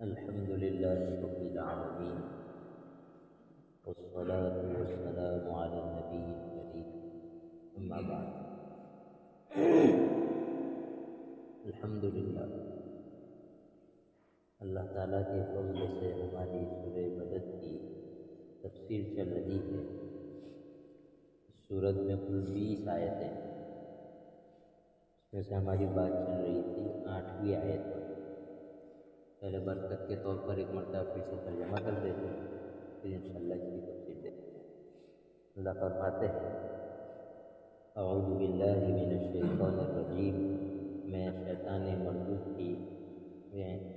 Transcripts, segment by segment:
الحمد لله رب العالمين، والصلاة والسلام على النبي الكريم، أما بعد۔ الحمد للہ، اللہ تعالیٰ کے فضل سے ہماری سورہ بلد کی تفسیر چل رہی ہے۔ اس سورت میں کل 20 آیتیں ہیں، اس میں سے ہماری بات چل رہی تھی 8ویں آیت پر۔ پہلے برکت کے طور پر ایک مرتبہ پھر سے ترجمہ کر دیتے ہیں، پھر انشاءاللہ اس کی تفصیل دیکھتے ہیں۔ اللہ فرماتے ہیں: اعوذ باللہ من الشیطان الرجیم، میں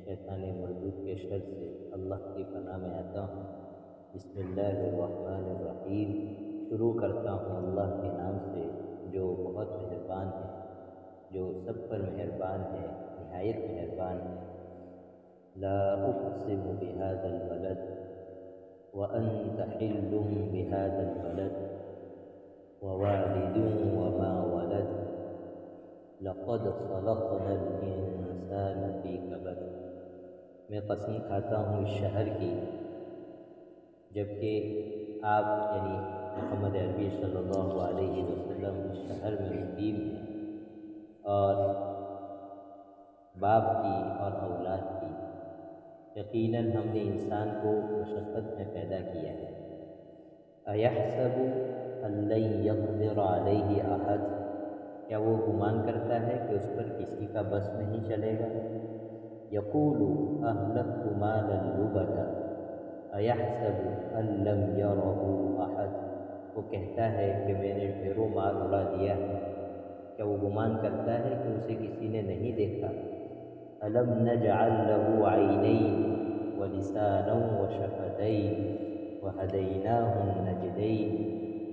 شیطان مردود کے شر سے اللہ کی پناہ میں آتا ہوں۔ بسم اللہ الرحمن الرحیم، شروع کرتا ہوں اللہ کے نام سے جو بہت مہربان ہے، جو سب پر مہربان ہے، نہایت مہربان ہے۔ لا اقسم بهذا البلد وانت حل بهذا البلد ووالد وما ولد لقد خلقنا الانسان في كبد۔ میں قسم کھاتا ہوں اس شہر کی، جبکہ آپ یعنی محمد عربی صلی اللہ علیہ وسلم اس شہر میں مقیم ہیں، اور باپ کی اور اولاد کی۔ یقیناً ہم نے انسان کو مشقت میں پیدا کیا ہے۔ ایحسب ان لن یقدر علیہ احد، کیا وہ گمان کرتا ہے کہ اس پر کسی کا بس نہیں چلے گا؟ یقول اہلکت مالا لبدا ایحسب ان لم یرہ احد، وہ کہتا ہے کہ میں نے ڈھیروں مال اڑا دیا ہے، کیا وہ گمان کرتا ہے کہ اسے کسی نے نہیں دیکھا؟ الم نجعل له عینین ولسانا وشفتین وہدیناہ النجدین،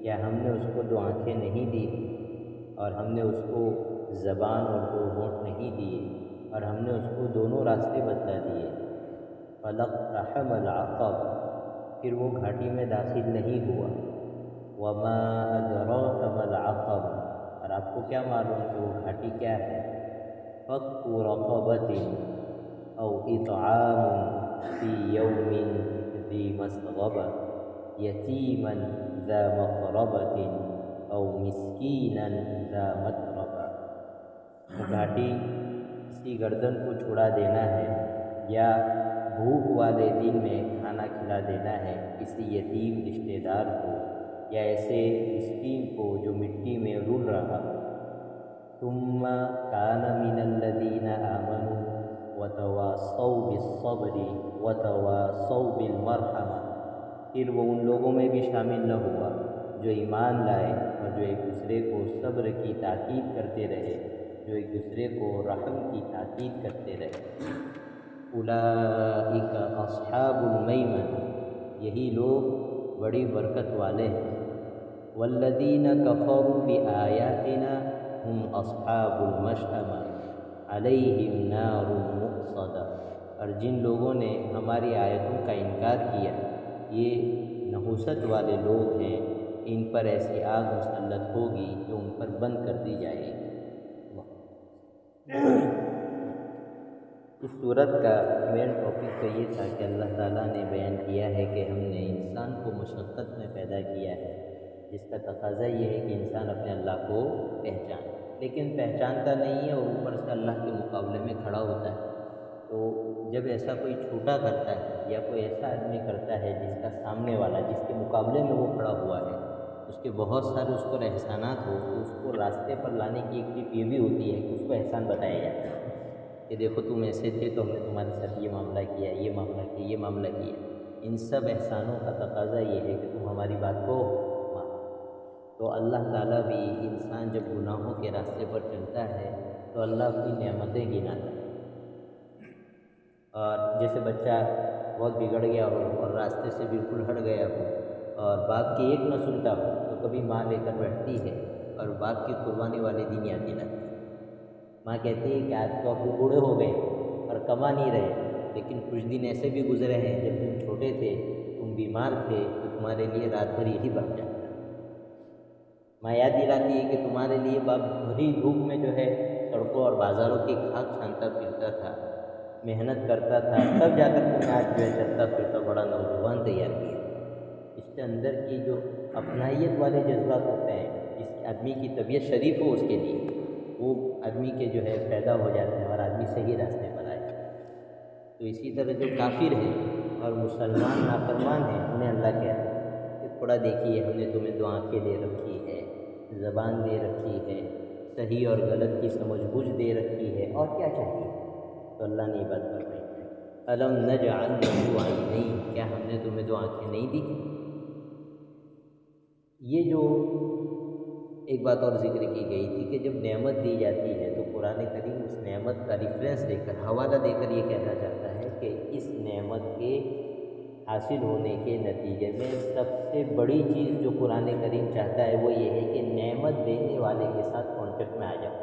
کیا ہم نے اس کو 2 آنکھیں نہیں دی، اور ہم نے اس کو زبان اور 2 ہونٹ نہیں دیے، اور ہم نے اس کو دونوں راستے بتلا دیے۔ فلاقتحم العقبہ، پھر وہ گھاٹی میں داخل نہیں ہوا۔ وما ادراک ما العقبہ، اور آپ کو کیا معلوم کہ وہ گھاٹی کیا ہے؟ فک رقبۃ او اطعام فی یوم ذی مسغبہ یتیما ذا مقربۃ او مسکینا ذا متربہ، گھاٹی کسی گردن کو چھڑا دینا ہے، یا بھوک والے دن میں کھانا کھلا دینا ہے کسی یتیم رشتہ دار کو، یا ایسے مسکین کو جو مٹی میں رل رہا۔ ثم کان من الذین آمنوا وتواصوا بالصبر وتواصوا بالمرحمہ، پھر وہ ان لوگوں میں بھی شامل نہ ہوا جو ایمان لائے اور جو ایک دوسرے کو صبر کی تاکید کرتے رہے، جو ایک دوسرے کو رحم کی تاکید کرتے رہے۔ اولئک اصحاب المیمنہ، یہی لوگ بڑی برکت والے ہیں۔ والذین کفروا بآیاتنا ہم اصحاب المشأمہ علیہم نار مؤصدہ، اور جن لوگوں نے ہماری آیتوں کا انکار کیا یہ نحوست والے لوگ ہیں، ان پر ایسی آگ مسلط ہوگی جو ان پر بند کر دی جائے گی۔ اس صورت کا مین ٹاپک تو یہ تھا کہ اللہ تعالیٰ نے بیان کیا ہے کہ ہم نے انسان کو مشقت میں پیدا کیا ہے، جس کا تقاضا یہ ہے کہ انسان اپنے اللہ کو پہچانے، لیکن پہچانتا نہیں ہے اور اوپر سے اللہ کے مقابلے میں کھڑا ہوتا ہے۔ تو جب ایسا کوئی چھوٹا کرتا ہے یا کوئی ایسا آدمی کرتا ہے جس کا سامنے والا جس کے مقابلے میں وہ کھڑا ہوا ہے اس کے بہت سارے اس پر احسانات ہو، تو اس کو راستے پر لانے کی ایک ٹپ یہ بھی ہوتی ہے کہ اس کو احسان بتایا جاتا ہے کہ دیکھو تم ایسے تھے تو ہم نے تمہارے ساتھ یہ معاملہ کیا، یہ معاملہ کیا، یہ معاملہ کیا۔ ان سب احسانوں کا تقاضا یہ ہے کہ تم ہماری بات کو مانو۔ تو اللہ تعالیٰ بھی انسان جب گناہوں کے راستے پر چلتا ہے تو اللہ اپنی نعمتیں گناتا ہے، اور جیسے بچہ بہت بگڑ گیا ہو اور راستے سے بالکل ہٹ گیا ہو اور باپ کی ایک نہ سنتا ہو تو کبھی ماں لے کر بیٹھتی ہے اور باپ کی قربانی والے دن یاد دلاتی ہے۔ ماں کہتی ہے کہ آج تو ابو بوڑھے ہو گئے اور کما نہیں رہے، لیکن کچھ دن ایسے بھی گزرے ہیں جب تم چھوٹے تھے، تم بیمار تھے تو تمہارے لیے رات بھر یہی بن جاتا۔ ماں یاد دلاتی ہے کہ تمہارے لیے باپ بھری دھوپ میں جو ہے سڑکوں اور بازاروں کی کھاک چھانتا پھرتا تھا، محنت کرتا تھا، تب جا کر تم نے آج جو ہے چلتا پھرتا بڑا نوجوان تیار کیا۔ اس کے اندر کی جو اپنائیت والے جذبات ہوتے ہیں، جس آدمی کی طبیعت شریف ہو اس کے لیے، وہ آدمی کے جو ہے پیدا ہو جاتے ہیں اور آدمی صحیح راستے پر آئے۔ تو اسی طرح جو کافر ہیں اور مسلمان نافرمان ہیں، انہیں اللہ کہتا ہے کہ تھوڑا دیکھیے، ہم نے تمہیں دو آنکھیں دے رکھی ہے، زبان دے رکھی ہے، صحیح اور غلط کی سمجھ بوجھ دے رکھی ہے، اور کیا چاہیے؟ تو اللہ نے یہ بات فرمائی ہے، الم نجعل لہ عینین، کیا ہم نے تمہیں دو آنکھیں نہیں دی؟ یہ جو ایک بات اور ذکر کی گئی تھی کہ جب نعمت دی جاتی ہے تو قرآن کریم اس نعمت کا ریفرنس دے کر، حوالہ دے کر یہ کہنا چاہتا ہے کہ اس نعمت کے حاصل ہونے کے نتیجے میں سب سے بڑی چیز جو قرآن کریم چاہتا ہے وہ یہ ہے کہ نعمت دینے والے کے ساتھ کانٹیکٹ میں آ جاؤ۔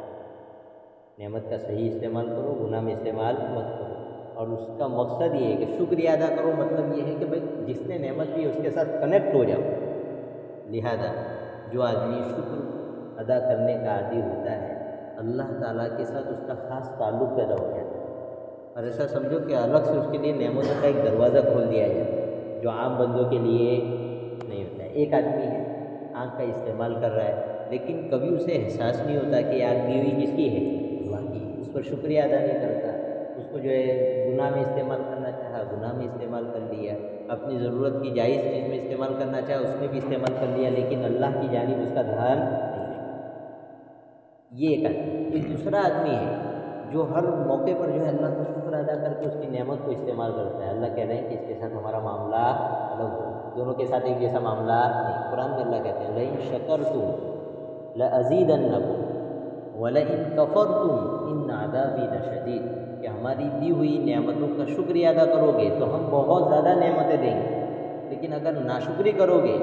نعمت کا صحیح استعمال کرو، گناہ میں استعمال مت کرو، اور اس کا مقصد یہ ہے کہ شکریہ ادا کرو۔ مطلب یہ ہے کہ بھائی جس نے نعمت دی اس کے ساتھ کنیکٹ ہو جاؤ۔ لہذا جو آدمی شکر ادا کرنے کا عادی ہوتا ہے، اللہ تعالیٰ کے ساتھ اس کا خاص تعلق پیدا ہو جاتا ہے، اور ایسا سمجھو کہ الگ سے اس کے لیے نعمتوں کا ایک دروازہ کھول دیا جاتا ہے جو عام بندوں کے لیے نہیں ہوتا ہے۔ ایک آدمی ہے، آنکھ کا استعمال کر رہا ہے، لیکن کبھی اسے احساس نہیں ہوتا کہ آنکھ دی ہوئی کس کی ہے؟ اللہ کی۔ اس پر شکریہ ادا نہیں کرتا، اس کو جو ہے گناہ میں استعمال کرنا چاہا، گناہ میں استعمال کر لیا، اپنی ضرورت کی جائز چیز میں استعمال کرنا چاہا، اس میں بھی استعمال کر لیا، لیکن اللہ کی جانب اس کا دھیان نہیں ہے۔ یہ ایک آدمی۔ ایک دوسرا آدمی ہے جو ہر موقع پر جو ہے اللہ کا شکر ادا کر کے اس کی نعمت کو استعمال کرتا ہے۔ اللہ کہہ رہے ہیں کہ اس کے ساتھ ہمارا معاملہ الگ ہو، دونوں کے ساتھ ایک جیسا معاملہ نہیں۔ قرآن میں اللہ کہتے ہیں لئن شکرتم لأزیدنکم وَلَئِن كَفَرْتُمْ إِنَّ عَذَابِي لَشَدِيدٌ، کہ ہماری دی ہوئی نعمتوں کا شکریہ ادا کرو گے تو ہم بہت زیادہ نعمتیں دیں گے، لیکن اگر ناشکری کرو گے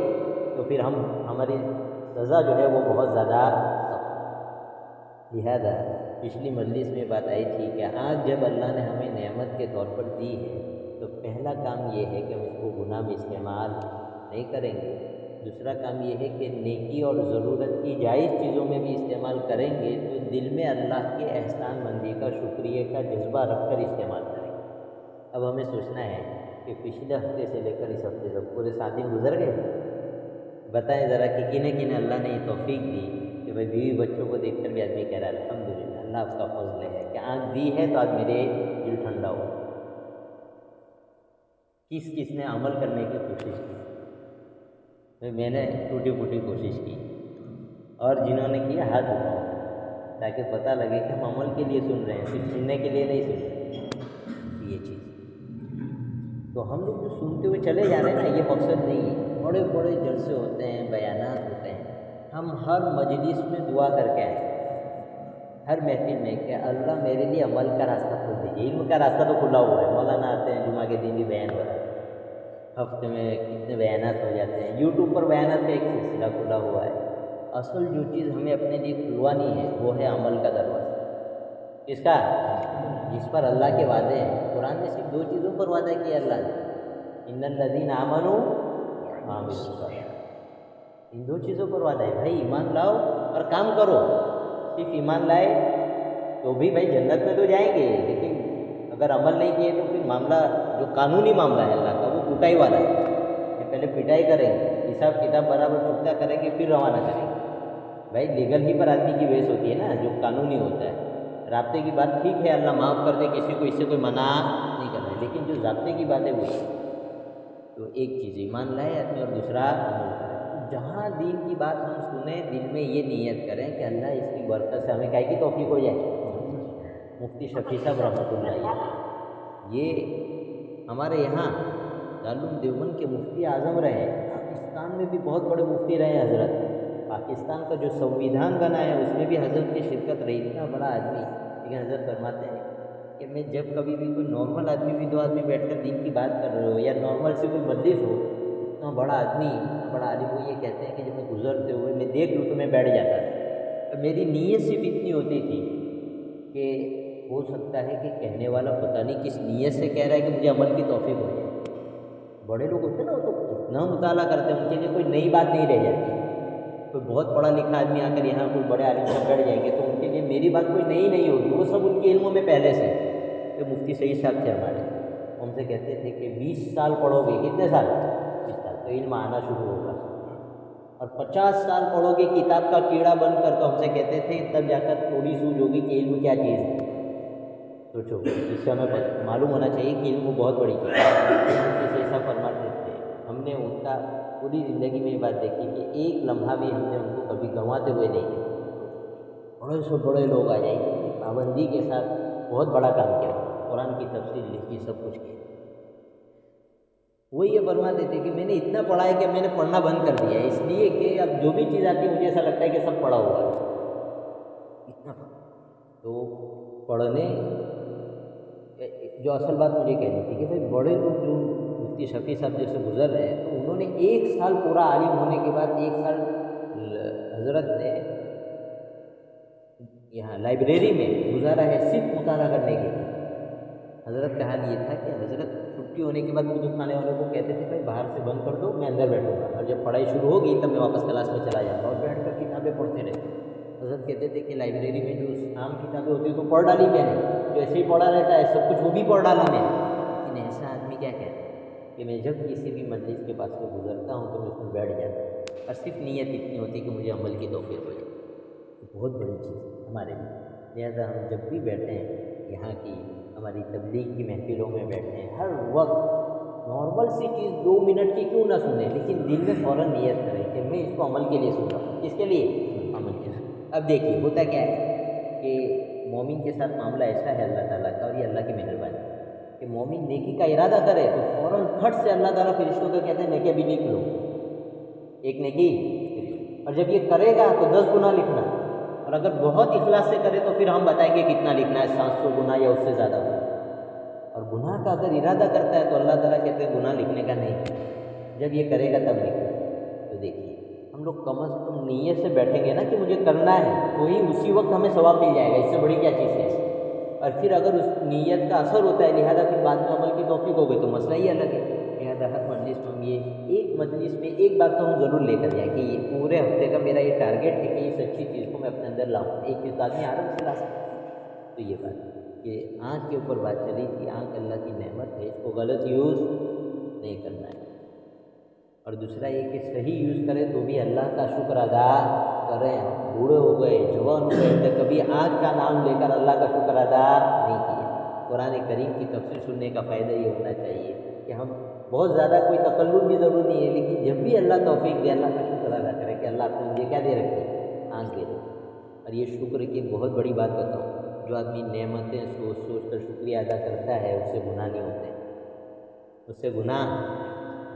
تو پھر ہماری سزا جو ہے وہ بہت زیادہ سخت۔ لہذا پچھلی مجلس میں بات آئی تھی کہ آج جب اللہ نے ہمیں نعمت کے طور پر دی ہے تو پہلا کام یہ ہے کہ ہم اس کو گناہ میں استعمال نہیں کریں گے۔ دوسرا کام یہ ہے کہ نیکی اور ضرورت کی جائز چیزوں میں بھی استعمال کریں گے تو دل میں اللہ کے احسان مندی کا، شکریہ کا جذبہ رکھ کر استعمال کریں گے۔ اب ہمیں سوچنا ہے کہ پچھلے ہفتے سے لے کر اس ہفتے تک پورے 7 دن گزر گئے، بتائیں ذرا کہ کنہیں کنہیں اللہ نے یہ توفیق دی کہ بھائی بیوی بچوں کو دیکھ کر بھی آدمی کہہ رہا ہے الحمدللہ، اللہ آپ کا فضل ہے کہ آنکھ دی ہے تو آج میرے دل ٹھنڈا ہو۔ کس کس نے عمل کرنے کی کوشش کی؟ میں نے ٹوٹی پھوٹی کوشش کی، اور جنہوں نے کیا ہاتھ اٹھاؤ تاکہ پتہ لگے کہ ہم عمل کے لیے سن رہے ہیں، صرف سننے کے لیے نہیں سن رہے۔ یہ چیز تو ہم لوگ جو سنتے ہوئے چلے جا رہے ہیں نا، یہ مقصد نہیں ہے۔ بڑے بڑے جلسے ہوتے ہیں، بیانات ہوتے ہیں، ہم ہر مجلس میں دعا کر کے آئے، ہر محفل میں کہ اللہ میرے لیے عمل کا راستہ کھول دیجیے۔ علم کا راستہ تو کھلا ہوا ہے، مولانا آتے ہیں، جمعہ کے دن بھی بیان ہو رہا ہے، ہفتے میں کتنے بیانات ہو جاتے ہیں، یوٹیوب پر بیانات کا ایک سلسلہ کھلا ہوا ہے۔ اصل جو چیز ہمیں اپنے لیے کھلوانی ہے وہ ہے عمل کا دروازہ۔ کس کا؟ جس پر اللہ کے وعدے ہیں۔ قرآن نے صرف 2 چیزوں پر وعدہ کیا اللہ نے، ان الذین آمنوا وعملوا الصالحات، ان 2 چیزوں پر وعدہ ہے۔ بھائی ایمان لاؤ اور کام کرو۔ صرف ایمان لائے تو بھی بھائی جنت میں تو جائیں گے، لیکن اگر عمل نہیں کیے تو پھر معاملہ جو قانونی معاملہ ہے اللہ کا وہ پٹائی والا ہے کہ پہلے پٹائی کریں گے، حساب کتاب برابر چکتا کریں گے، پھر روانہ کریں گے۔ بھائی لیگل ہی پر آدمی کی بحث ہوتی ہے نا، جو قانونی ہوتا ہے۔ رابطے کی بات ٹھیک ہے، اللہ معاف کر دے، کسی کو اس سے کوئی منع نہیں کرنا ہے، لیکن جو ضابطے کی بات ہے وہی۔ تو ایک چیز ایمان لائے آدمی اور دوسرا عمل کرے۔ جہاں دین کی بات ہم سنیں، دل میں یہ نیت کریں کہ اللہ اس کی برکت سے ہمیں کائے کی توفیق ہو جائے۔ مفتی شفیع صاحب رحمۃ اللہ علیہ یہ ہمارے یہاں دارالعلوم دیوبند کے مفتی اعظم رہے، پاکستان میں بھی بہت بڑے مفتی رہے حضرت۔ پاکستان کا جو سنویدھان بنا ہے اس میں بھی حضرت کی شرکت رہی، اتنا بڑا آدمی، لیکن حضرت فرماتے ہیں کہ میں جب کبھی بھی کوئی نارمل آدمی بھی 2 آدمی بیٹھ کر دین کی بات کر رہے ہو یا نارمل سے کوئی مجلس ہو، اتنا بڑا آدمی، اتنا بڑا عالم، وہ یہ کہتے ہیں کہ جب میں گزرتے ہوئے میں دیکھ لوں تو میں بیٹھ جاتا تھا۔ میری نیت صرف اتنی ہوتی تھی کہ ہو سکتا ہے کہ کہنے والا پتہ نہیں کس نیت سے کہہ رہا ہے کہ مجھے عمل کی توفیق ہو جائے۔ بڑے لوگ ہوتے ہیں نا، وہ تو اتنا مطالعہ کرتے ہیں، ان کے لیے کوئی نئی بات نہیں رہ جاتی۔ کوئی بہت پڑھا لکھا آدمی آ کر یہاں کوئی بڑے عالم سے بیٹھ جائیں گے تو ان کے لیے میری بات کوئی نئی نہیں ہوگی، وہ سب ان کے علموں میں پہلے سے۔ ایک مفتی سعید صاحب تھے ہمارے، ہم سے کہتے تھے کہ 20 سال پڑھو گے، کتنے سال؟ 20 سال، تو علم آنا شروع ہوگا، اور 50 سال پڑھو گے کتاب کا کیڑا بن کر، تو ہم سے کہتے تھے تب جا کر تھوڑی سوجھ ہوگی کہ علم کیا چیز ہے۔ سوچو، اس سے ہمیں معلوم ہونا چاہیے کہ علم بہت بڑی چیز ہے۔ جیسے ایسا فرماتے تھے، ہم نے ان کا پوری زندگی میں یہ بات دیکھی کہ ایک لمحہ بھی ہم نے ان کو کبھی گنواتے ہوئے نہیں دیکھا۔ بڑے سے بڑے لوگ آ جائیں گے، پابندی کے ساتھ بہت بڑا کام کیا، قرآن کی تفسیر لکھی، سب کچھ کیا۔ وہ یہ فرماتے تھے کہ میں نے اتنا پڑھا ہے کہ میں نے پڑھنا بند کر دیا ہے، اس لیے کہ اب جو بھی چیز آتی ہے مجھے ایسا لگتا ہے کہ سب پڑھا ہوا ہے، اتنا تو پڑھنے جو اصل بات مجھے کہنی تھی کہ بھائی بڑے لوگ جو مفتی شفیع صاحب جیسے گزر رہے ہیں، تو انہوں نے 1 سال پورا عالم ہونے کے بعد 1 سال حضرت نے یہاں لائبریری میں گزارا ہے صرف مطالعہ کرنے کے لیے۔ حضرت کا حال یہ تھا کہ حضرت چھٹی ہونے کے بعد کتب خانے والوں کو کہتے تھے بھائی باہر سے بند کر دو، میں اندر بیٹھوں گا، اور جب پڑھائی شروع ہوگی تب میں واپس کلاس میں چلا جاؤں گا، اور بیٹھ کر کتابیں پڑھتے رہتے۔ حضرت کہتے تھے کہ لائبریری میں جو عام کتابیں ہوتی ہیں تو پڑھ ڈالی میں نے، جو ایسے ہی پڑھا رہتا ہے سب کچھ وہ بھی پڑھ ڈالا میں نے، لیکن ایسا آدمی کیا کہتا ہے کہ میں جب کسی بھی مجلس کے پاس سے گزرتا ہوں تو میں اس میں بیٹھ جاتا ہوں، اور صرف نیت اتنی ہوتی کہ مجھے عمل کی توفیق ہو جائے۔ بہت بڑی چیز ہے ہمارے لیے، لہٰذا ہم جب بھی بیٹھیں یہاں کی ہماری تبلیغ کی محفلوں میں بیٹھیں، ہر وقت نارمل سی چیز 2 منٹ کی کیوں نہ سنیں، لیکن دل میں فوراً نیت کریں کہ میں اس کو عمل کے لیے سن رہا ہوں۔ کس کے لیے؟ عمل کے لیے۔ اب دیکھیے ہوتا کیا ہے کہ مومن کے ساتھ معاملہ ایسا ہے اللہ تعالیٰ کا، اور یہ اللہ کی مہربانی ہے کہ مومن نیکی کا ارادہ کرے تو فوراً پھٹ سے اللہ تعالیٰ فرشتوں کو کہتے ہیں نیکی بھی لکھ لو، ایک نیکی، اور جب یہ کرے گا تو 10 گنا لکھنا، اور اگر بہت اخلاص سے کرے تو پھر ہم بتائیں گے کتنا لکھنا ہے، 700 گنا یا اس سے زیادہ گنا۔ اور گناہ کا اگر ارادہ کرتا ہے تو اللہ تعالیٰ کہتے ہیں گناہ لکھنے کا نہیں، جب یہ کرے گا تب لکھنا۔ تو دیکھیے ہم لوگ کم از کم نیت سے بیٹھیں گے نا کہ مجھے کرنا ہے، تو ہی اسی وقت ہمیں ثواب مل جائے گا، اس سے بڑی کیا چیز ہے۔ اور پھر اگر اس نیت کا اثر ہوتا ہے لہٰذا پھر بعد میں عمل کی توفیق ہو گئی تو مسئلہ ہی الگ ہے۔ لہٰذا ہر مجلس میں ہم یہ ایک مجلس میں ایک بات تو ہم ضرور لے کر جائیں کہ یہ پورے ہفتے کا میرا یہ ٹارگیٹ ہے کہ اس اچھی چیز کو میں اپنے اندر لاؤں۔ ایک چیز آدمی آرام سے لا سکتا ہے، تو یہ بات کہ آنکھ کے اوپر بات چلی تھی، آنکھ اللہ کی نعمت ہے، اس کو غلط یوز نہیں کرنا ہے۔ اور دوسرا یہ کہ صحیح یوز کریں تو بھی اللہ کا شکر ادا کریں۔ بوڑھے ہو گئے، جوان ہو گئے، تو کبھی آنکھ کا نام لے کر اللہ کا شکر ادا نہیں کیا۔ قرآن کریم کی تفسیر سننے کا فائدہ یہ ہونا چاہیے کہ ہم بہت زیادہ کوئی تکلف بھی ضروری نہیں ہے، لیکن جب بھی اللہ توفیق دے اللہ کا شکر ادا کریں کہ اللہ آپ نے مجھے کیا دے رکھی ہے، آنکھ دے رکھی۔ اور یہ شکر کی بہت بڑی بات بتاؤں، جو آدمی نعمتیں سوچ سوچ کر شکریہ ادا کرتا ہے اس سے گناہ نہیں ہوتے، اس سے گناہ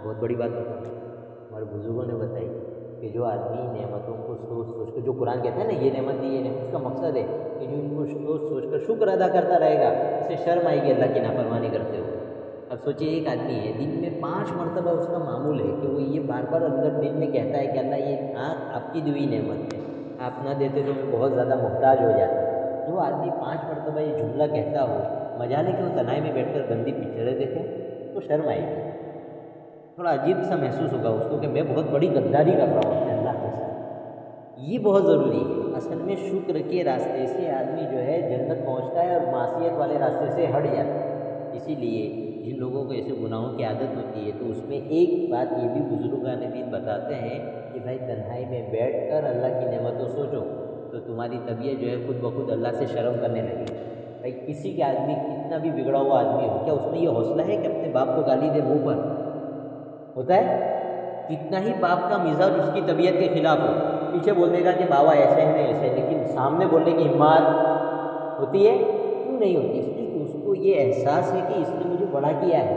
بہت بڑی بات بتاؤں ہمارے بزرگوں نے بتائی کہ جو آدمی نعمتوں کو سوچ سوچ کر، جو قرآن کہتا ہے نا یہ نعمت دی یہ نعمت، اس کا مقصد ہے کہ جو ان کو سوچ سوچ کر شکر ادا کرتا رہے گا اسے شرم آئے گی اللہ کی نافرمانی کرتے ہوئے۔ اب سوچئے ایک آدمی ہے دن میں 5 مرتبہ اس کا معمول ہے کہ وہ یہ بار بار اندر دل میں کہتا ہے کہ اللہ یہ آنکھ آپ کی دی ہوئی نعمت ہے، آپ نہ دیتے تو میں بہت زیادہ محتاج ہو جاتا۔ جو آدمی 5 مرتبہ یہ جملہ کہتا ہو، مجالے کے وہ تنہائی میں بیٹھ کر گندی پکچریں دیکھیں تو شرم آئے گی، تھوڑا عجیب سا محسوس ہوگا اس کو کہ میں بہت بڑی غداری کر رہا ہوں اپنے اللہ کے ساتھ۔ یہ بہت ضروری ہے، اصل میں شکر کے راستے سے آدمی جو ہے جنت پہنچتا ہے اور معصیت والے راستے سے ہٹ جاتا ہے۔ اسی لیے جن لوگوں کو ایسے گناہوں کی عادت ہوتی ہے تو اس میں ایک بات یہ بھی بزرگان دین بتاتے ہیں کہ بھائی تنہائی میں بیٹھ کر اللہ کی نعمتوں سوچو تو تمہاری طبیعت جو ہے خود بخود اللہ سے شرم کرنے لگے۔ بھائی کسی کے آدمی کتنا بھی بگڑا ہوا آدمی ہو، کیا اس میں یہ حوصلہ ہے کہ اپنے باپ کو گالی دے منہ پر؟ ہوتا ہے کتنا ہی باپ کا مزاج اس کی طبیعت کے خلاف ہو، پیچھے بولنے کا کہ بابا ایسے ہیں نہیں ایسے ہیں، لیکن سامنے بولنے کی ہمت ہوتی ہے؟ کیوں نہیں ہوتی؟ اس لیے کہ اس کو یہ احساس ہے کہ اس نے مجھے بڑا کیا ہے،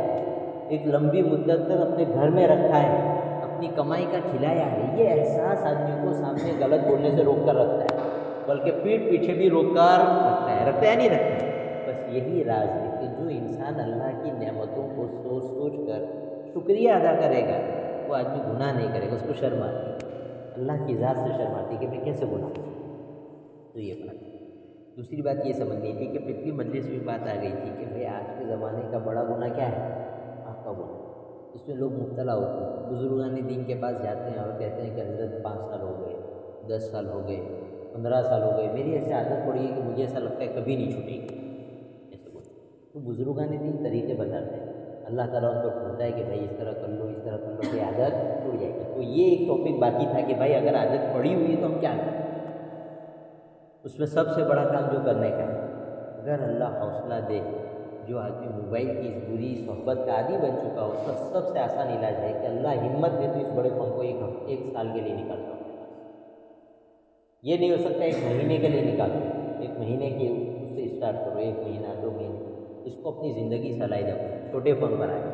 ایک لمبی مدت تک اپنے گھر میں رکھا ہے، اپنی کمائی کا کھلایا ہے۔ یہ احساس آدمی کو سامنے غلط بولنے سے روک کر رکھتا ہے، بلکہ پیٹھ پیچھے بھی روک کر رکھتا ہے نہیں رکھتا ہے۔ بس یہی راز ہے کہ جو انسان اللہ کی نعمتوں کو سوچ سوچ کر شکریہ ادا کرے گا وہ آدمی گناہ نہیں کرے گا، اس کو شرم آتی ہے، اللہ کی ذات سے شرم آتی ہے کہ میں کیسے گناہ کروں۔ تو یہ بات ہے۔ دوسری بات یہ سمجھنی تھی کہ پچھلی مجلس میں بات آ گئی تھی کہ بھئی آج کے زمانے کا بڑا گناہ کیا ہے؟ آنکھ کا گناہ۔ اس میں لوگ مبتلا ہوتے ہیں، بزرگان دین کے پاس جاتے ہیں اور کہتے ہیں کہ حضرت 5 سال ہو گئے، 10 سال ہو گئے، 15 سال ہو گئے، میری ایسے عادت پڑی ہے کہ مجھے ایسا لگتا ہے کبھی نہیں چھوٹے گی، ایسے بولتے ہیں۔ تو بزرگان نے 3 طریقے بتاتے ہیں، اللہ تعالیٰ ان کو ڈھونڈتا ہے کہ بھائی اس طرح کر لو، اس طرح کر لو کہ عادت چھوٹ جائے گی۔ تو یہ ایک ٹاپک باقی تھا کہ بھائی اگر عادت پڑی ہوئی ہے تو ہم کیا کریں۔ اس میں سب سے بڑا کام جو کرنے کا ہے، اگر اللہ حوصلہ دے، جو آدمی موبائل کی اس بری صحبت کا عادی بن چکا ہو، اس کا سب سے آسان علاج ہے کہ اللہ ہمت دے تو اس بڑے فون کو ایک سال کے لیے نکال دو۔ یہ نہیں ہو سکتا 1 مہینے کے لیے نکالو، 1 مہینے کے اس سے اسٹارٹ کرو، 1 مہینہ 2 مہینے، اس کو اپنی زندگی سلائی دو، چھوٹے فون پر آئے،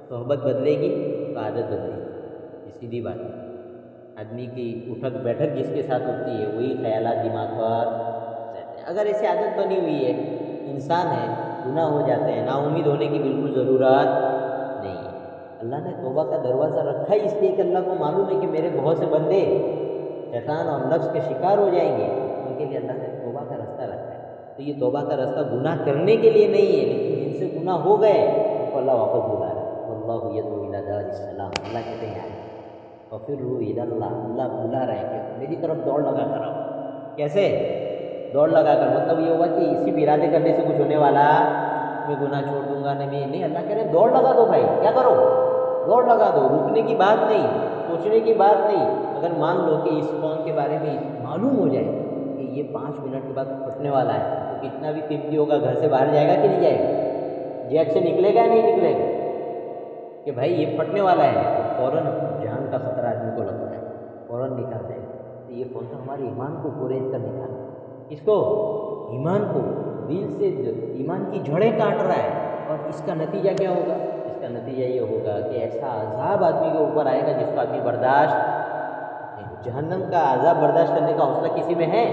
صحبت بدلے گی تو عادت بدلے گی۔ یہ سیدھی بات ہے، آدمی کی اٹھک بیٹھک جس کے ساتھ ہوتی ہے وہی خیالات دماغ پر رہتے ہیں۔ اگر ایسی عادت بنی ہوئی ہے، انسان ہے، گناہ ہو جاتے ہیں، نا امید ہونے کی بالکل ضرورت نہیں ہے۔ اللہ نے توبہ کا دروازہ رکھا ہی اس لیے کہ اللہ کو معلوم ہے کہ میرے بہت سے بندے شیطان اور نفس کے شکار ہو جائیں گے، ان کے لیے اللہ نے توبہ کا راستہ رکھا ہے۔ تو یہ توبہ کا راستہ گناہ کرنے کے لیے نہیں ہے، لیکن جن سے گناہ ہو گئے ان کو اللہ واپس بلا رہا ہے۔ واللہ یدعو الی دار السلام، اللہ کہتے ہیں وفروا الی اللہ، اللہ بلا رہے ہیں کہ میری طرف دوڑ لگا کر آؤ۔ کیسے دوڑ لگا کر؟ مطلب یہ ہوگا کہ اسی ارادے کرنے سے کچھ ہونے والا، میں گناہ چھوڑ دوں گا نہیں، اللہ کہہ رہے ہیں دوڑ لگا دو بھائی، کیا کرو؟ دوڑ لگا دو، رکنے کی بات نہیں، سوچنے کی بات نہیں۔ اگر مان لو کہ اس فون کے بارے میں معلوم ہو جائے کہ یہ 5 منٹ کے بعد پھٹنے والا ہے، تو کتنا بھی قیمتی ہوگا گھر سے باہر جائے گا کہ نہیں جائے گا؟ جیب سے نکلے گا یا نہیں نکلے گا کہ بھائی یہ پھٹنے والا ہے؟ تو فوراً جان کا خطرہ آدمی کو لگتا ہے، فوراً نکالتے ہیں۔ تو یہ فون تو ہمارے ایمان کو کوریج کر نکالتا ہے، اس کو ایمان کو دل سے ایمان کی جڑیں کاٹ رہا ہے۔ اور اس کا نتیجہ کیا ہوگا؟ اس کا نتیجہ یہ ہوگا کہ ایسا عذاب آدمی کے اوپر آئے گا جس کو آدمی برداشت نہیں۔ جہنم کا عذاب برداشت کرنے کا حوصلہ کسی میں ہے؟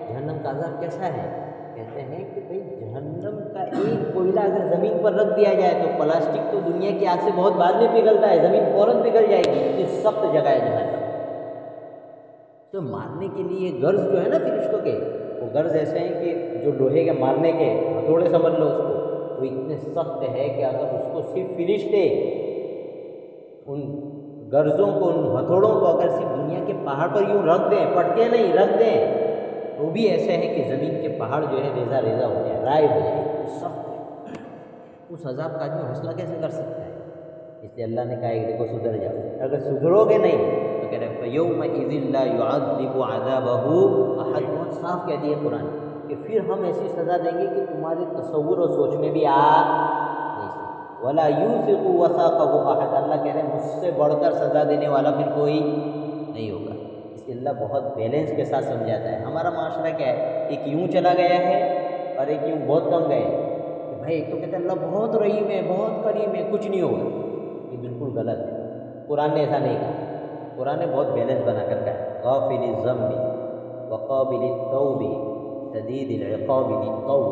جہنم کا عذاب کیسا ہے؟ کہتے ہیں کہ بھائی جہنم کا ایک کوئلہ اگر زمین پر رکھ دیا جائے تو پلاسٹک تو دنیا کی آگ سے بہت بعد میں پگھلتا ہے، زمین فوراً پگھل جائے گی، اتنی سخت جگہ ہے جہنم۔ تو مارنے کے لیے غرض جو ہے نا فرشتوں کے، وہ غرض ایسے ہیں کہ جو لوہے کے مارنے کے ہتھوڑے سمجھ لو اس کو، وہ اتنے سخت ہے کہ اگر اس کو صرف فرشتے ان غرضوں کو، ان ہتھوڑوں کو اگر صرف دنیا کے پہاڑ پر یوں رکھ دیں، پٹکے نہیں رکھ دیں، تو بھی ایسے ہیں کہ زمین کے پہاڑ جو ہے ریزہ ریزہ ہو جائے، رائے ہو جائے، سخت ہے۔ اس عذاب کا آدمی حوصلہ کیسے کر سکتا ہے؟ اس لیے اللہ نے کہا کہ دیکھو سدھر جاؤ، اگر سدھرو گے نہیں تو کہہ رہے فَيَوْمَئِذٍ لَا يُعَذِّبُ عَذَابَهُ أَحَدٌ، بہت صاف کہہ دیا قرآن کہ پھر ہم ایسی سزا دیں گے کہ تمہارے تصور اور سوچ میں بھی آ نہیں سکتے۔ وَلَا يُوثِقُ وَثَاقَهُ أَحَدٌ، اللہ کہہ رہے ہیں مجھ سے بڑھ کر سزا دینے والا پھر کوئی نہیں ہوگا۔ اس لیے اللہ بہت بیلنس کے ساتھ سمجھاتا ہے۔ ہمارا معاشرہ کیا ہے، ایک یوں چلا گیا ہے اور ایک یوں بہت کم گئے کہ بھائی ایک تو کہتے ہیں اللہ بہت رحیم ہے، بہت کریم ہے، کچھ نہیں ہوگا۔ یہ بالکل غلط ہے، قرآن نے ایسا نہیں کہا۔ قرآن نے بہت بیلنس بنا کر کہا ہے غافل الذنب وقابل التوب شدید العقاب ذی الطول۔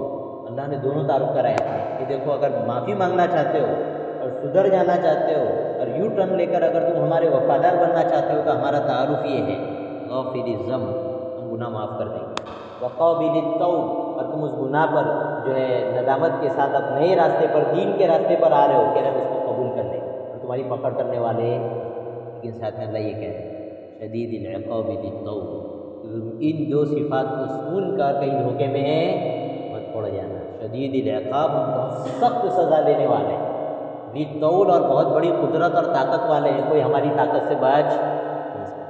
اللہ نے دونوں تعارف کرایا کہ دیکھو اگر معافی مانگنا چاہتے ہو اور سدھر جانا چاہتے ہو اور یو ٹرن لے کر اگر تم ہمارے وفادار بننا چاہتے ہو تو ہمارا تعارف یہ ہے غافل الذنب، ہم گناہ معاف کر دیں گے، وقابل التوب، اور تم اس گناہ پر جو ہے ندامت کے ساتھ اب نئے راستے پر، دین کے راستے پر آ رہے ہو، کہ اس کو قبول کر لیں اور تمہاری پکڑ کرنے والے۔ لیکن ساتھ میں اللہ یہ کہہ رہے ہیں شدید العقاب ذی الطول، ان 2 صفات کو سن کر کہیں دھوکے میں مت پڑ جانا۔ شدید العقاب، بہت سخت سزا دینے والے ہیں، ذی الطول، اور بہت بڑی قدرت اور طاقت والے ہیں، کوئی ہماری طاقت سے بچ نہیں سکتا۔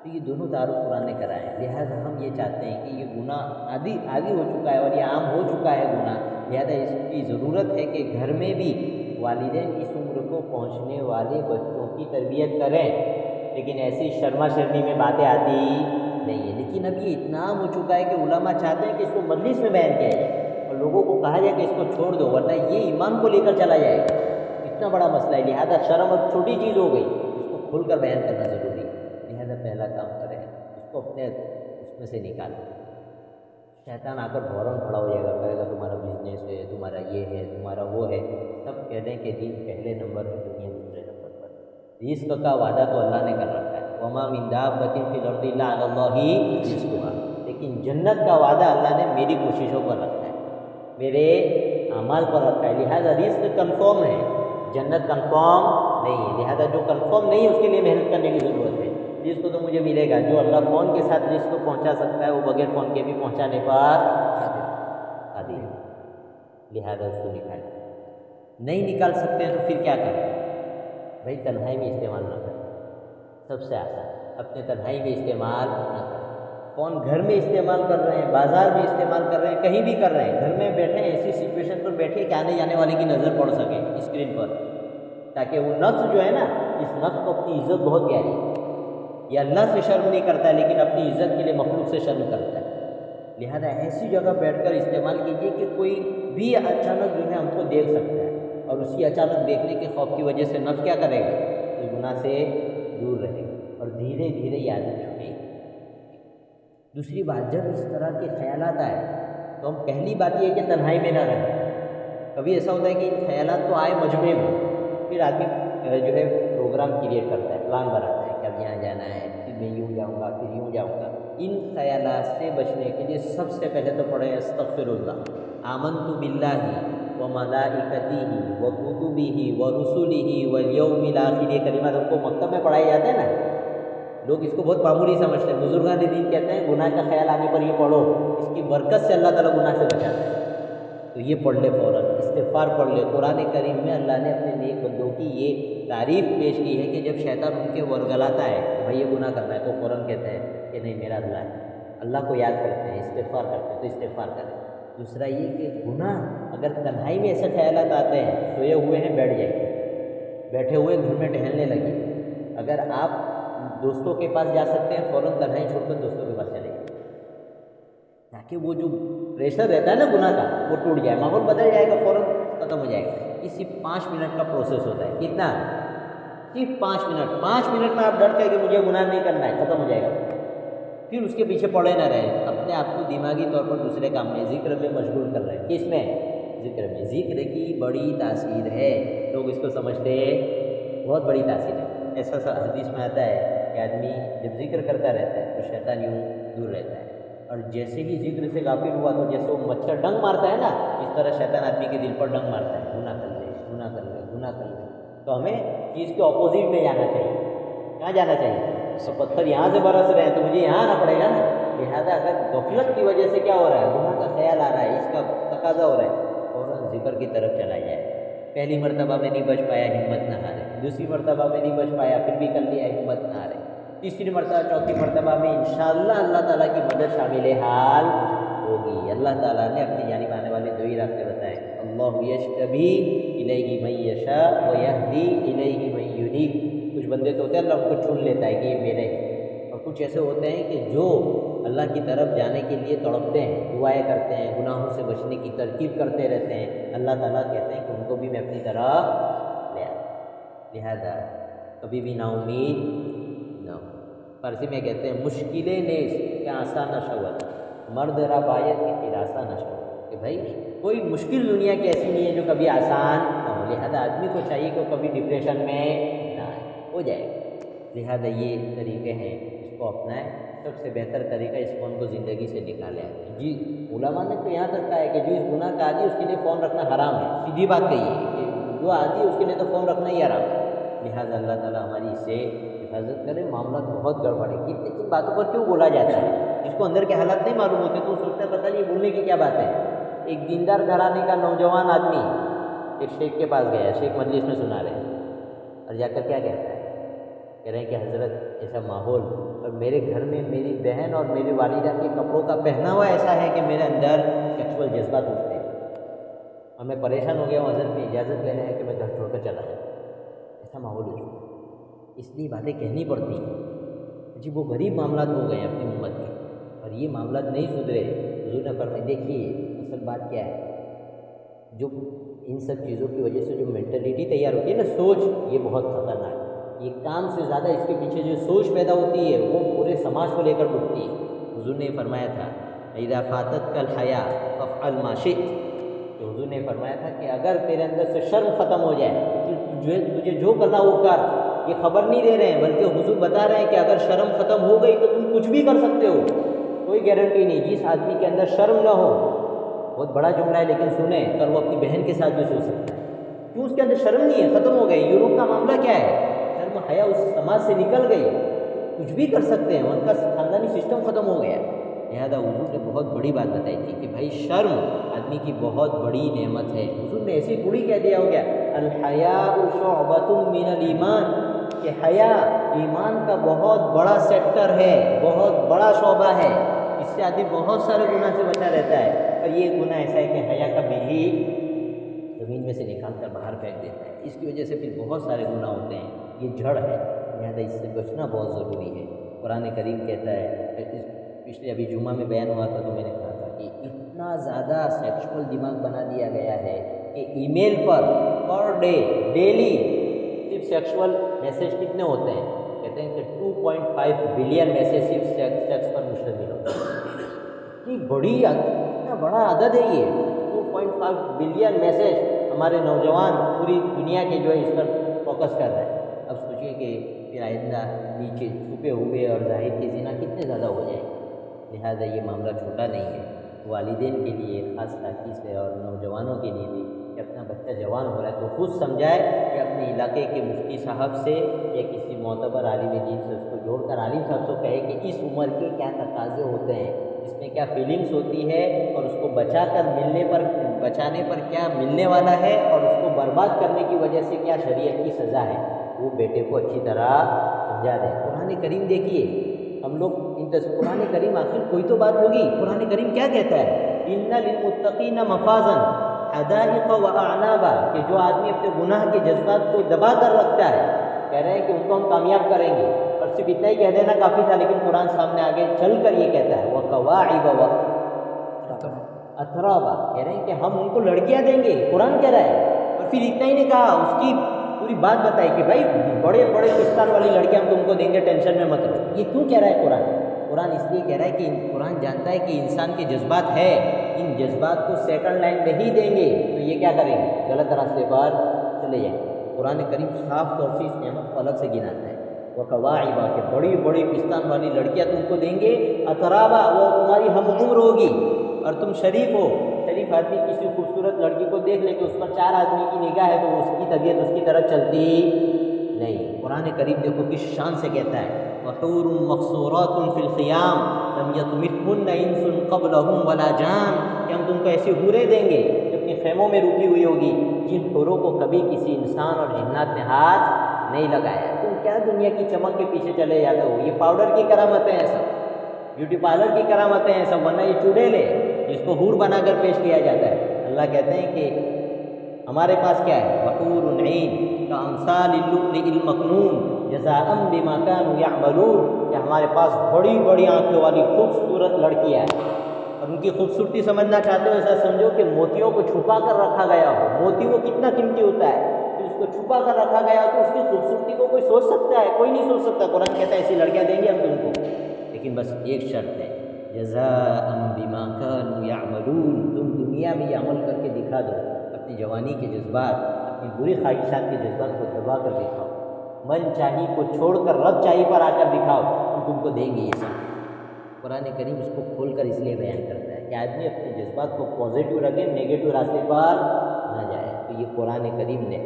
تو یہ دونوں تعارف قرآن نے کرائے ہیں۔ لہٰذا ہم یہ چاہتے ہیں کہ یہ گناہ عادی ہو چکا ہے اور یہ عام ہو چکا ہے گناہ، لہٰذا اس کی ضرورت ہے کہ گھر میں بھی والدین اس عمر کو پہنچنے والے بچوں کی تربیت کریں، لیکن ایسی شرما شرمی میں باتیں آتی نہیں ہیں۔ لیکن اب یہ اتنا عام ہو چکا ہے کہ علماء چاہتے ہیں کہ اس کو مجلس میں بیان کیا جائے اور لوگوں کو کہا جائے کہ اس کو چھوڑ دو ورنہ یہ ایمان کو لے کر چلا جائے گا، اتنا بڑا مسئلہ ہے۔ لہٰذا شرم اب چھوٹی چیز ہو گئی، اس کو کھل کر بیان کرنا ضروری ہے۔ لہٰذا پہلا کام کریں، اس کو اپنے اس میں سے نکالیں۔ شیطان آ کر فوراً کھڑا ہو جائے گا، کہے گا تمہارا بزنس ہے، تمہارا یہ ہے، تمہارا وہ ہے، سب کہہ دیں کہ دین پہلے نمبر پہ، دنیا دوسرے نمبر پر۔ رزق کا وعدہ تو اللہ نے کر رکھا ہے، وَمَا مِن دَابَّةٍ فِي الْأَرْضِ إِلَّا عَلَى اللَّهِ رِزْقُهَا، لیکن جنت کا وعدہ اللہ نے میری کوششوں پر رکھا ہے، میرے اعمال پر رکھا ہے، لہٰذا رزق کنفرم ہے، جنت کنفرم نہیں ہے۔ لہٰذا جو کنفرم نہیں ہے اس کے لیے محنت کرنے کی ضرورت ہے۔ رزق تو مجھے ملے گا، جو اللہ فون کے ساتھ رزق کو پہنچا سکتا ہے وہ بغیر فون کے بھی پہنچانے پر قادر ہے۔ لہذا اس کو نکالیں. نہیں نکال سکتے ہیں تو پھر کیا کریں؟ بھائی تنہائی میں استعمال نہ کریں. سب سے آسان اپنے تنہائی میں استعمال نہ کریں. فون گھر میں استعمال کر رہے ہیں، بازار میں استعمال کر رہے ہیں، کہیں بھی کر رہے ہیں، گھر میں بیٹھے ہیں ایسی سچویشن پر بیٹھے کہ آنے جانے والے کی نظر پڑ سکے اسکرین پر، تاکہ وہ نفس جو ہے نا، اس نفس کو اپنی عزت بہت پیاری ہے. یہ اللہ سے شرم نہیں کرتا ہے لیکن اپنی عزت کے لیے مخلوق سے شرم کرتا ہے. لہذا ایسی جگہ بیٹھ کر استعمال کیجیے کہ کوئی بھی اچانک جو ہے ہم کو دیکھ سکتا ہے، اور اسی اچانک دیکھنے کے خوف کی وجہ سے نفس کیا کرے گا؟ اس گناہ سے دور رہے گا اور دھیرے دھیرے یہ عادت چھوٹے گی. دوسری بات، جب اس طرح کے خیالات آئے تو ہم پہلی بات یہ ہے کہ تنہائی میں نہ رہیں. کبھی ایسا ہوتا ہے کہ ان خیالات تو آئے مجموعے میں، پھر آدمی جو ہے پروگرام کریٹ کرتا ہے، پلان بناتا ہے کہ اب یہاں جانا ہے، پھر میں یوں جاؤں گا، پھر یوں جاؤں گا. ان خیالات سے بچنے کے لیے سب سے پہلے تو پڑھیں استغفر اللہ. آمنت باللہ وملائکتہ وکتبہ ورسلہ والیوم الآخر، یہ کلمات ہم کو مکتب میں پڑھائے جاتے ہیں نا. لوگ اس کو بہت معمولی سمجھتے ہیں. بزرگان دین کہتے ہیں گناہ کا خیال آنے پر یہ پڑھو، اس کی برکت سے اللہ تعالیٰ گناہ سے بچاتا ہے. تو یہ پڑھ لے فوراً، استغفار پڑھ لے. قرآن کریم میں اللہ نے اپنے نیک بندوں کی یہ تعریف پیش کی ہے کہ جب شیطان ان کے ورگلاتا ہے بھائی یہ گناہ کرنا ہے، تو فوراً کہتے ہیں کہ نہیں میرا اللہ ہے. اللہ کو یاد کرتے ہیں، استغفار کرتے ہیں، تو استغفار کریں. دوسرا یہ کہ گناہ اگر تنہائی میں ایسے خیالات آتے ہیں، سوئے ہوئے ہیں بیٹھ جائیے، بیٹھے ہوئے گھر میں ٹہلنے لگے. اگر آپ دوستوں کے پاس جا سکتے ہیں، فوراً تنہائی چھوڑ کر دوستوں کے پاس چلے جائیں، تاکہ وہ جو پریشر رہتا ہے نا گناہ کا وہ ٹوٹ جائے، ماحول بدل جائے گا، فوراً ختم ہو جائے گا. یہ صرف 5 منٹ کا پروسیس ہوتا ہے. کتنا؟ صرف 5 منٹ. 5 منٹ میں آپ ڈر گئے کہ مجھے گناہ نہیں کرنا ہے، ختم ہو جائے گا. پھر اس کے پیچھے پڑے نہ رہے، اپنے آپ کو دماغی طور پر دوسرے کام میں، ذکر میں مشغول کر رہے ہیں. کس میں؟ ذکر میں. ذکر کی بڑی تاثیر ہے. لوگ اس کو سمجھتے بہت بڑی تاثیر ہے. ایسا حدیث میں آتا ہے کہ آدمی جب ذکر کرتا رہتا ہے تو شیطان یوں دور رہتا ہے، اور جیسے ہی ذکر سے غافل ہوا تو جیسے وہ مچھر ڈنگ مارتا ہے نا، اس طرح شیطان آدمی کے دل پر ڈنگ مارتا ہے، گناہ کر لے، گناہ کر لے، گناہ کر لے. تو ہمیں چیز کے اپوزٹ میں جانا چاہیے. کہاں جانا چاہیے؟ تو پتھر یہاں سے برس رہے ہیں تو مجھے یہاں آنا پڑے گا نا. لہٰذا اگر غفلت کی وجہ سے کیا ہو رہا ہے، گناہ کا خیال آ رہا ہے، اس کا تقاضا ہو رہا ہے، فوراً ذکر کی طرف چلا جائے. پہلی مرتبہ میں نہیں بچ پایا، ہمت نہ ہارے. دوسری مرتبہ میں نہیں بچ پایا، پھر بھی کر لیا، ہمت نہ ہارے. تیسری مرتبہ، چوتھی مرتبہ میں انشاءاللہ اللہ تعالیٰ کی مدد شامل حال ہوگی. اللہ تعالیٰ نے اپنی جانب آنے والے دو ہی راستے بتائے. اللہ یجتبی الیہ من یشاء ویہدی الیہ من ینیب. کچھ بندے تو ہوتے ہیں اللہ ان کو چن لیتا ہے کہ یہ میرے ہیں، اور کچھ ایسے ہوتے ہیں کہ جو اللہ کی طرف جانے کے لیے تڑپتے ہیں، دعائیں کرتے ہیں، گناہوں سے بچنے کی ترکیب کرتے رہتے ہیں. اللہ تعالیٰ کہتے ہیں کہ ان کو بھی میں اپنی طرف لے آتا. لہذا کبھی بھی نا امید نہ ہو. فارسی میں کہتے ہیں مشکلیں نیست کہ آسان نہ شود، مرد را باید کہ پھر آسان نہ شود. کہ بھائی کوئی مشکل دنیا کی ایسی نہیں ہے جو کبھی آسان نہ ہو. لہذا آدمی کو چاہیے کہ کبھی ڈپریشن میں نہ آئے، ہو جائے. لہذا یہ طریقے ہیں، اس کو اپنائیں. سب سے بہتر طریقہ اس فون کو زندگی سے نکالے. جی علماء نے تو یہاں تک کہا ہے کہ جو اس گناہ کا عادی اس کے لیے فون رکھنا حرام ہے. سیدھی بات کہی ہے کہ جو عادی ہے اس کے لیے تو فون رکھنا ہی حرام ہے. لہٰذا اللہ تعالیٰ ہماری اس سے حفاظت کرے. معاملات بہت گڑبڑ ہے. ان باتوں پر کیوں بولا جاتا ہے؟ جس کو اندر کے حالات نہیں معلوم ہوتے تو سوچتا ہے پتہ نہیں بولنے کی کیا بات ہے. ایک دیندار گھرانے کا نوجوان آدمی ایک شیخ کے پاس گیا، شیخ مجلس میں سنا رہے ہیں، اور جا کر کیا کہتا ہے؟ کہہ رہے ہیں کہ حضرت ایسا ماحول، اور میرے گھر میں میری بہن اور میری والدہ کے کپڑوں کا پہناوا ایسا ہے کہ میرے اندر سیکسول جذبات اٹھتے ہیں، اور میں پریشان ہو گیا ہوں، حضرت کی اجازت لے رہے ہیں کہ میں گھر چھوڑ کر چلا جاؤں. ایسا ماحول ہو چکا ہے، اس لیے باتیں کہنی پڑتی ہیں. جی وہ غریب معاملات ہو گئے اپنی امت کے، اور یہ معاملات نہیں سدھرے. حضور نے فرمایا دیکھیے اصل بات کیا ہے، جو ان سب چیزوں کی وجہ سے جو مینٹلٹی تیار ہوتی ہے نا، سوچ، یہ بہت خطرناک ہے. یہ کام سے زیادہ اس کے پیچھے جو سوچ پیدا ہوتی ہے وہ پورے سماج کو لے کر ڈوبتی ہے. حضور نے فرمایا تھا اذا فاتتک الحیا فافعل ما شئت. تو حضور نے فرمایا تھا کہ اگر تیرے اندر سے شرم ختم ہو جائے تو تجھے جو کرنا وہ کر. یہ خبر نہیں دے رہے ہیں بلکہ حضور بتا رہے ہیں کہ اگر شرم ختم ہو گئی تو تم کچھ بھی کر سکتے ہو. کوئی گارنٹی نہیں. جس آدمی کے اندر شرم نہ ہو، بہت بڑا جملہ ہے لیکن سنیں، کل وہ اپنی بہن کے ساتھ بھی سو سکتا ہے. کیوں؟ اس کے اندر شرم نہیں ہے، ختم ہو گئی. یورپ کا معاملہ کیا ہے؟ شرم حیا اس سماج سے نکل گئی، کچھ بھی کر سکتے ہیں، ان کا خاندانی سسٹم ختم ہو گیا. لہذا حضور نے بہت بڑی بات بتائی تھی کہ بھائی شرم آدمی کی بہت بڑی نعمت ہے. حضور نے ایسی تھوڑی کہہ دیا ہو گیا الحیاء شعبۃ من الایمان کہ حیا ایمان کا بہت بڑا سیکٹر ہے، بہت بڑا شعبہ ہے، اس سے آدمی بہت سارے گناہ سے بچا رہتا ہے. اور یہ گناہ ایسا ہے کہ حیا کا بلی زمین میں سے نکال کر باہر پھینک دیتا ہے، اس کی وجہ سے پھر بہت سارے گناہ ہوتے ہیں. یہ جڑ ہے، لہٰذا اس سے بچنا بہت ضروری ہے. قرآن کریم کہتا ہے، پچھلے ابھی جمعہ میں بیان ہوا تھا تو میں نے کہا تھا کہ اتنا زیادہ سیکشول دماغ بنا دیا گیا ہے کہ ای میل پر ڈے ڈیلی صرف سیکشول میسیج کتنے ہوتے ہیں؟ کہتے ہیں کہ 2.5 بلین میسیج صرف سیکس پر مشتمل ہوتے ہیں. اتنا بڑا عدد ہے یہ 2.5 بلین میسیج. ہمارے نوجوان پوری دنیا کے جو ہے اس پر فوکس کر رہے ہیں. اب سوچیے کہ پھر آئندہ نیچے چھپے ہوئے اور ظاہر کے زنا کتنے زیادہ ہو جائیں. لہٰذا یہ معاملہ چھوٹا نہیں ہے. والدین کے لیے خاص تاکید سے اور نوجوانوں کے لیے بھی کہ اپنا بچہ جوان ہو رہا ہے تو خود سمجھائے کہ اپنے علاقے کے مفتی صاحب سے یا کسی معتبر عالم دین سے اس کو جوڑ کر عالم صاحب سے کہے کہ اس عمر کے کیا تقاضے ہوتے ہیں، اس میں کیا فیلنگس ہوتی ہے اور اس کو بچانے پر کیا ملنے والا ہے اور اس کو برباد کرنے کی وجہ سے کیا شریعت کی سزا ہے، وہ بیٹے کو اچھی طرح سمجھا دیں. قرآن کریم دیکھیے، ہم لوگ قرآن کریم آخر کوئی تو بات ہوگی. قرآن کریم کیا کہتا ہے؟ ان للمتقین مفازا حدائق واعنابا کہ جو آدمی اپنے گناہ کے جذبات کو دبا کر رکھتا ہے، کہہ رہے ہیں کہ ان کو ہم کامیاب کریں گے. اور صرف اتنا ہی کہہ دینا کافی تھا، لیکن قرآن سامنے آگے چل کر یہ کہتا ہے وَقَوَاعِبَ وَأَتْرَابًا کہہ رہے ہیں کہ ہم ان کو لڑکیاں دیں گے. قرآن کہہ رہا ہے. اور پھر اتنا ہی نہیں کہا، اس کی پوری بات بتائی کہ بھائی بڑے بڑے پستان والی لڑکیاں ہم تم کو دیں گے، ٹینشن میں مت رہو. یہ کیوں کہہ رہا ہے قرآن اس لیے کہہ رہا ہے کہ قرآن جانتا ہے کہ انسان کے جذبات ہے، ان جذبات کو سیکنڈ لائن نہیں دیں گے تو یہ کیا کریں گے؟ غلط راستے پر چلے جائیں. قرآن کریم صاف طور سے اس نعمت کو الگ سے گناتا ہے. وَقَوَاعِبَ کہ بڑی بڑی پستان والی لڑکیاں تم کو دیں گے. اَتْرَابًا وہ تمہاری ہم عمر ہوگی اور تم شریف ہو. شریف آدمی کسی خوبصورت لڑکی کو دیکھ لے کہ اس پر 4 آدمی کی نگاہ ہے تو اس کی طبیعت اس کی طرف چلتی نہیں. قرآن کریم دیکھو کس شان سے کہتا ہے وَحُورٌ مَقْصُورَاتٌ فِي الْخِيَامِ لَمْ يَطْمِثْهُنَّ إِنسٌ قَبْلَهُمْ وَلَا جَانٌ کہ ہم تم کو ایسی حوریں دیں گے جو اپنی خیموں میں رکی ہوئی ہوگی جن حوروں کو کبھی کسی انسان اور جنات نے ہاتھ نہیں لگایا. تم کیا دنیا کی چمک کے پیچھے چلے جاتے ہو؟ یہ پاؤڈر کی کرامتیں ہیں سب، بیوٹی پارلر کی کرامتیں ہیں سب، ورنہ یہ چڑیل ہے جس کو حور بنا کر پیش کیا جاتا ہے. اللہ کہتے ہیں کہ ہمارے پاس کیا ہے؟ وحور عین کامثال اللؤلؤ المکنون جزاء بما كانوا يعملون کہ ہمارے پاس بڑی بڑی آنکھوں والی خوبصورت لڑکیاں ہیں. اور ان کی خوبصورتی سمجھنا چاہتے ہو ایسا سمجھو کہ موتیوں کو چھپا کر رکھا گیا ہو. موتی وہ کتنا قیمتی ہوتا ہے، کہ اس کو چھپا کر رکھا گیا ہو تو اس کی خوبصورتی کو کوئی سوچ سکتا ہے؟ کوئی نہیں سوچ سکتا. قرآن کہتا ہے ایسی لڑکیاں دیں گے ہم تم کو، لیکن بس ایک شرط ہے جزاء بما كانوا يعملون. تم دنیا میں یہ عمل کر کے دکھا دو، اپنی جوانی کے جذبات، اپنی بری خواہشات کے جذبات کو دبا کر دکھاؤ، من چاہی کو چھوڑ کر رب چاہی پر آ کر دکھاؤ، ہم تم کو دیں گے یہ سب. قرآن کریم اس کو کھول کر اس لیے بیان کرتا ہے کہ آدمی اپنے جذبات کو پازیٹیو رکھے، نیگیٹو راستے پر نہ جائے. تو یہ قرآن کریم نے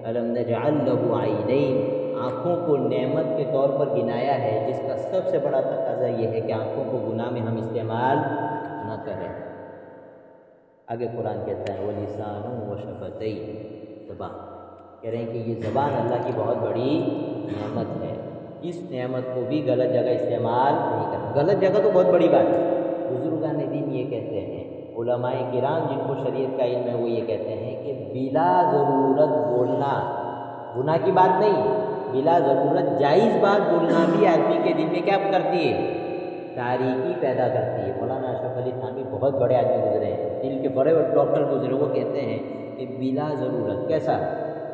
الم نجعل له عینین آنکھوں کو نعمت کے طور پر گنایا ہے، جس کا سب سے بڑا تقاضا یہ ہے کہ آنکھوں کو گناہ میں ہم استعمال نہ کریں. آگے قرآن کہتا ہے وَلِسَانٌ وَشَفَتَيْنِ زبان، کہہ رہے ہیں کہ یہ زبان اللہ کی بہت بڑی نعمت ہے. اس نعمت کو بھی غلط جگہ استعمال نہیں کرنا. غلط جگہ تو بہت بڑی بات ہے. بزرگان دین یہ کہتے ہیں، علماء کرام جن کو شریعت کا علم ہے وہ یہ کہتے ہیں کہ بلا ضرورت بولنا گناہ کی بات نہیں، بلا ضرورت جائز بات بولنا بھی آدمی کے دل میں کیا کرتی ہے؟ تاریکی پیدا کرتی ہے. مولانا اشرف علی تھانوی بہت بڑے آدمی گزرے ہیں، دل کے بڑے ڈاکٹر گزرے، وہ کہتے ہیں کہ بلا ضرورت کیسا؟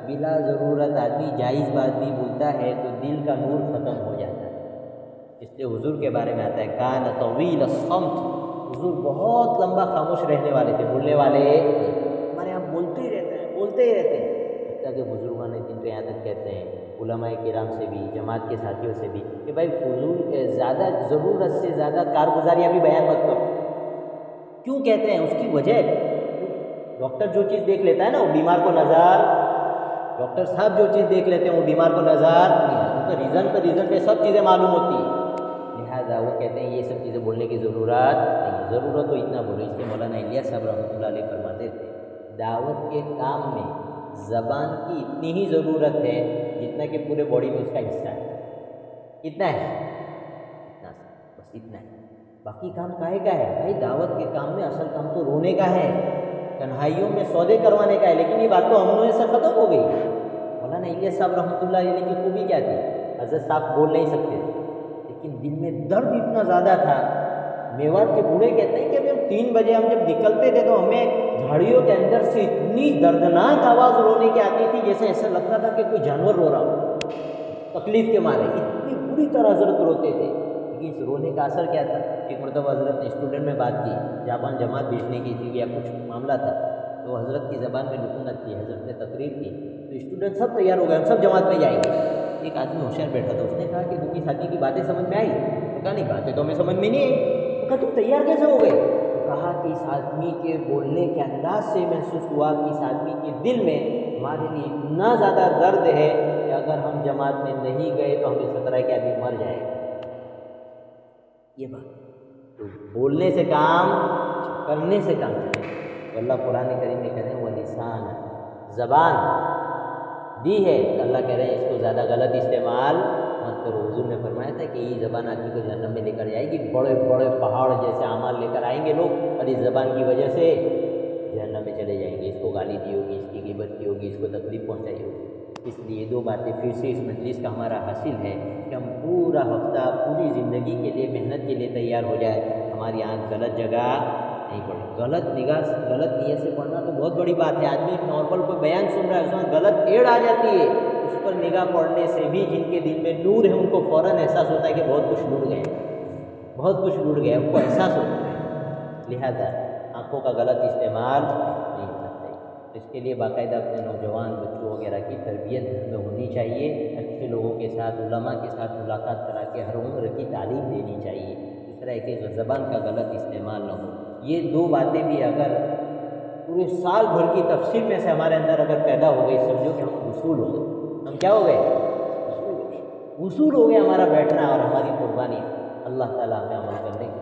بلا ضرورت آدمی جائز بات بھی بولتا ہے تو دل کا نور ختم ہو جاتا ہے. اس لیے حضور کے بارے میں آتا ہے کان طویل الصمت، حضور بہت لمبا خاموش رہنے والے تھے، بولنے والے. ہمارے یہاں بولتے ہی رہتے ہیں، بولتے ہی رہتے ہیں. حتیٰ کہ بزرگان دین تو یہاں تک کہتے ہیں علماء کرام سے بھی، جماعت کے ساتھیوں سے بھی، کہ بھائی فضول زیادہ ضرورت سے زیادہ کارگزاریاں بھی بیان مت کرو. کیوں کہتے ہیں؟ اس کی وجہ ڈاکٹر جو چیز دیکھ لیتا ہے نا وہ بیمار کو نظر، ڈاکٹر صاحب جو چیز دیکھ لیتے ہیں وہ بیمار کو نظر نہیں آتی. ان کا ریزن پہ سب چیزیں معلوم ہوتی ہیں. لہٰذا وہ کہتے ہیں یہ سب چیزیں بولنے کی ضرورت نہیں ہے، ضرورت تو اتنا بولو۔ اس لیے مولانا الیاس صاحب رحمۃ اللہ علیہ فرماتے تھے دعوت کے کام میں زبان کی اتنی ہی ضرورت ہے جتنا کہ پورے باڈی میں اس کا حصہ ہے۔ کتنا ہے؟ اتنا سا، بس اتنا ہے۔ باقی کام کاہے کا ہے بھائی؟ دعوت کے کام میں اصل کام تو رونے کا ہے، تنہائیوں میں سودے کروانے کا ہے، لیکن یہ بات تو ہم سے ختم ہو گئی۔ مولانا الیاس صاحب رحمۃ اللہ علیہ کی خوبی کیا تھی؟ حضرت صاحب بول نہیں سکتے تھے لیکن دل میں درد اتنا زیادہ تھا۔ میوات کے بوڑھے کہتے ہیں کہ ہم 3 بجے ہم جب نکلتے تھے تو ہمیں جھاڑیوں کے اندر سے اتنی دردناک آواز رونے کی آتی تھی جیسے ایسا لگتا تھا کہ کوئی جانور رو رہا ہو، تکلیف کے مارے اتنی بری طرح حضرت روتے تھے۔ لیکن اس رونے کا اثر کیا تھا؟ ایک مرتبہ حضرت نے اسٹوڈنٹ میں بات کی، جاپان جماعت بھیجنے کی تھی یا کچھ معاملہ تھا، تو حضرت کی زبان میں لکنت کی، حضرت نے تقریر کی تو اسٹوڈنٹ سب تیار ہو گئے، ہم سب جماعت میں جائیں گے۔ ایک آدمی ہوشیار بیٹھا تھا، اس نے کہا کہ تم اس آدمی کی باتیں سمجھ میں آئی؟ تو کہا نہیں، باتیں تو ہمیں سمجھ میں نہیں آئی۔ تو کہا تم تیار کیسے ہو گئے؟ تو کہا کہ اس آدمی کے بولنے کے انداز سے محسوس ہوا کہ اس آدمی کے دل میں ہمارے لیے اتنا زیادہ درد ہے کہ اگر ہم جماعت میں نہیں گئے تو ہمیں خطرہ ہے کہ آدمی مر جائے گا۔ یہ بات تو بولنے سے کام، کرنے سے کام چلے۔ تو اللہ قرآن کریم میں کہتے ہیں وہ لسان، زبان دی ہے، اللہ کہہ رہے ہیں اس کو زیادہ غلط استعمال مت کرو۔ حضور نے فرمایا تھا کہ یہ زبان آدمی کو جہنم میں لے کر جائے گی، بڑے بڑے پہاڑ جیسے اعمال لے کر آئیں گے لوگ اور اس زبان کی وجہ سے جہنم میں چلے جائیں گے۔ اس کو گالی دی ہوگی، اس کی غیبت کی ہوگی، اس کو تکلیف پہنچائی ہوگی۔ اس لیے 2 باتیں پھر سے اس مجلس کا ہمارا حاصل ہے کہ ہم پورا ہفتہ، پوری زندگی کے لیے، محنت کے لیے تیار ہو جائے، ہماری آنکھ غلط جگہ نہیں پڑے۔ غلط نگاہ، غلط نیت سے پڑھنا تو بہت بڑی بات ہے۔ آدمی نارمل کوئی بیان سن رہا ہے، اس میں غلط ایڑ آ جاتی ہے، اس پر نگاہ پڑنے سے بھی جن کے دل میں نور ہے ان کو فوراً احساس ہوتا ہے کہ بہت کچھ لوٹ گئے، بہت کچھ لوٹ گیا، ان کو احساس ہوتا ہے۔ لہذا آنکھوں کا غلط استعمال نہیں کرنا چاہیے۔ اس کے لیے باقاعدہ اپنے نوجوان بچوں وغیرہ کی تربیت گھر میں ہونی چاہیے، اچھے لوگوں کے ساتھ، علماء کے ساتھ ملاقات کرا کے ہر عمر کی تعلیم دینی چاہیے، اس طرح کہ زبان کا غلط استعمال نہ ہو۔ یہ 2 باتیں بھی اگر پورے سال بھر کی تفسیر میں سے ہمارے اندر اگر پیدا ہو گئی، سمجھو کہ ہم وصول ہو گئے۔ ہم کیا ہو گئے؟ وصول ہو گئے ہمارا بیٹھنا اور ہماری قربانی۔ اللہ تعالیٰ ہمیں عمل کرنے کی